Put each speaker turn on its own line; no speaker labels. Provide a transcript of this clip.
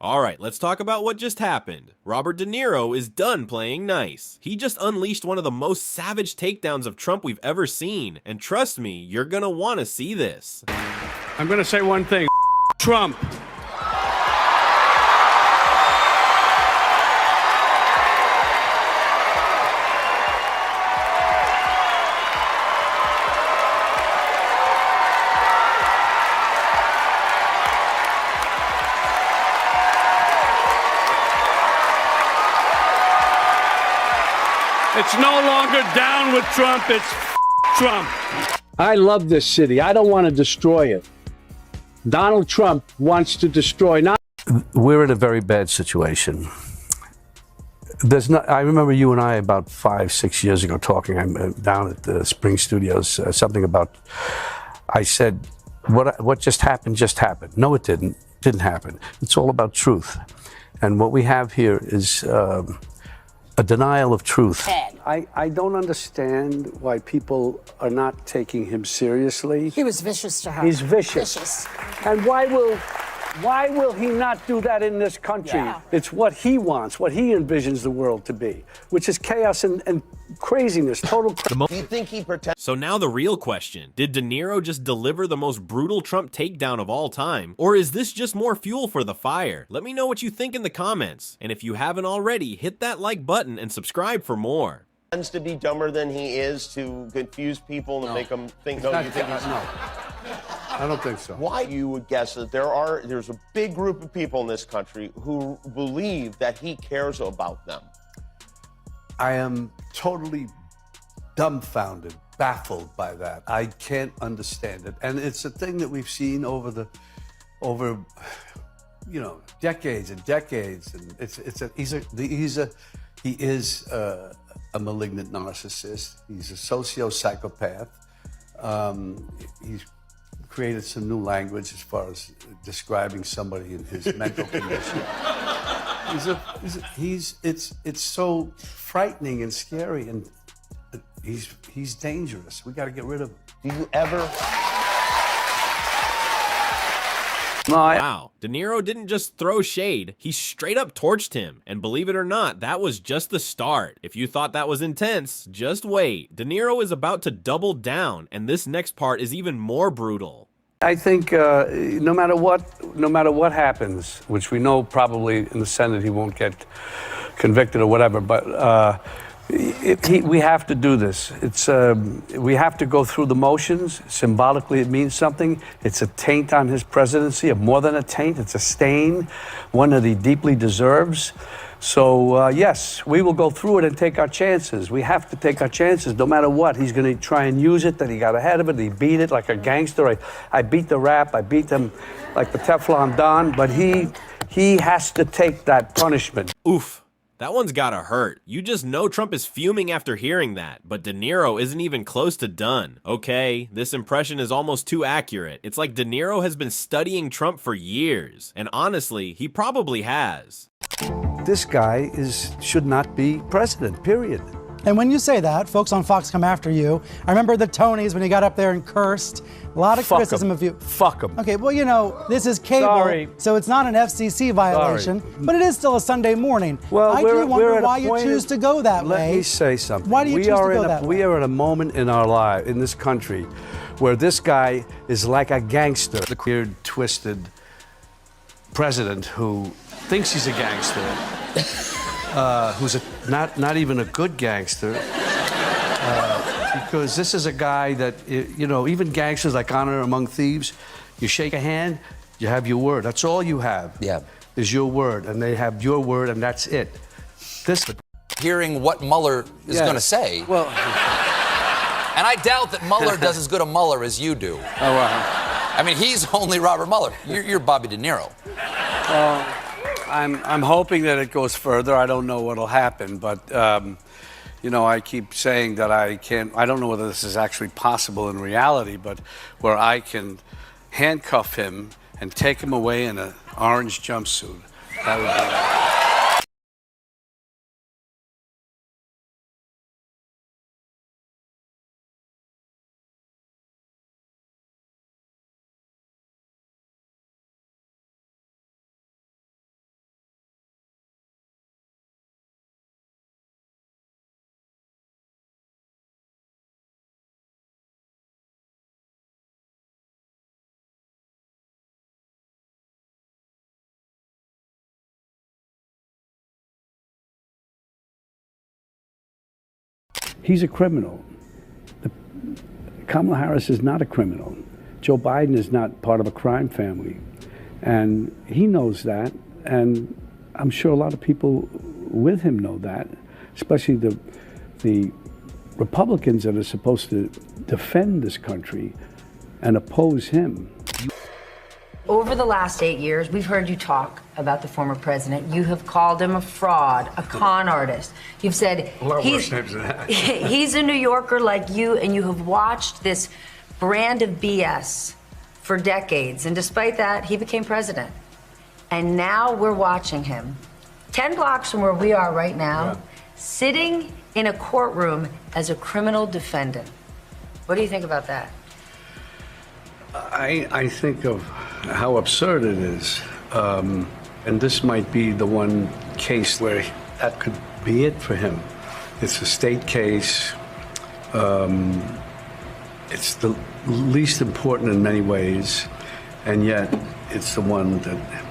Alright, let's talk about what just happened. Robert De Niro is done playing nice. He just unleashed one of the most savage takedowns of Trump we've ever seen, and trust me, you're gonna want to see this.
I'm gonna say one thing, Trump. It's no longer down with Trump, it's Trump.
I love this city. I don't want to destroy it. Donald Trump wants to destroy. We're in a very bad situation. I remember you and I about 5-6 years ago talking. I'm down at the Spring Studios. Something about. I said, "What just happened? Just happened." No, it didn't. Didn't happen. It's all about truth, and what we have here is a denial of truth. I don't understand why people are not taking him seriously.
He was vicious to her.
He's vicious. And why will he not do that in this country?
Yeah.
It's what he wants, what he envisions the world to be, which is chaos and craziness, total.
Do you think he pretends?
So now the real question, did De Niro just deliver the most brutal Trump takedown of all time? Or is this just more fuel for the fire? Let me know what you think in the comments. And if you haven't already, hit that like button and subscribe for more.
Tends to be dumber than he is to confuse people and make them think. No, you think he's
No, I don't think so.
Why you would guess that there's a big group of people in this country who believe that he cares about them?
I am totally dumbfounded, baffled by that. I can't understand it, and it's a thing that we've seen over decades and decades. And he is a malignant narcissist. He's a socio-psychopath. He's created some new language as far as describing somebody in his mental condition. It's so frightening and scary, and he's dangerous. We got to get rid of him.
Do you ever?
Wow, De Niro didn't just throw shade, he straight up torched him. And believe it or not, that was just the start. If you thought that was intense, just wait. De Niro is about to double down, and this next part is even more brutal.
I think no matter what happens, which we know probably in the Senate he won't get convicted or whatever, but we have to do this. We have to go through the motions. Symbolically, it means something. It's a taint on his presidency, more than a taint. It's a stain, one that he deeply deserves. So, yes, we will go through it and take our chances. We have to take our chances no matter what. He's going to try and use it, that he got ahead of it, he beat it like a gangster. I beat the rap, I beat them like the Teflon Don, but he has to take that punishment.
Oof. That one's gotta hurt. You just know Trump is fuming after hearing that, but De Niro isn't even close to done. Okay, this impression is almost too accurate. It's like De Niro has been studying Trump for years, and honestly, he probably has.
This guy should not be president, period.
And when you say that, folks on Fox come after you. I remember the Tonys when he got up there and cursed. A lot of criticism of you.
Fuck him.
Okay, well, you know, this is cable,
Sorry.
so it's not an FCC violation, but it is still a Sunday morning.
Well,
I do wonder why you choose to go that way.
Let me say something.
Why do you choose to go that way?
We are at a moment in our life, in this country, where this guy is like a gangster. The weird, twisted president who thinks he's a gangster. Who's not even a good gangster, because this is a guy that, even gangsters like honor among thieves, you shake a hand, you have your word. That's all you have.
Yeah.
Is your word, and they have your word, and that's it.
Hearing what Mueller is going to say.
Well,
and I doubt that Mueller does as good a Mueller as you do.
Oh, wow.
I mean, he's only Robert Mueller. You're Bobby De Niro.
I'm hoping that it goes further. I don't know what'll happen, but I keep saying that I don't know whether this is actually possible in reality, but where I can handcuff him and take him away in an orange jumpsuit. That would be He's a criminal. Kamala Harris is not a criminal. Joe Biden is not part of a crime family. And he knows that, and I'm sure a lot of people with him know that, especially the Republicans that are supposed to defend this country and oppose him.
Over the last 8 years, we've heard you talk about the former president. You have called him a fraud, a con artist. You've said he's a New Yorker like you, and you have watched this brand of BS for decades. And despite that, he became president. And now we're watching him, 10 blocks from where we are right now, sitting in a courtroom as a criminal defendant. What do you think about that?
I think of how absurd it is. And this might be the one case where that could be it for him. It's a state case. It's the least important in many ways, and yet it's the one that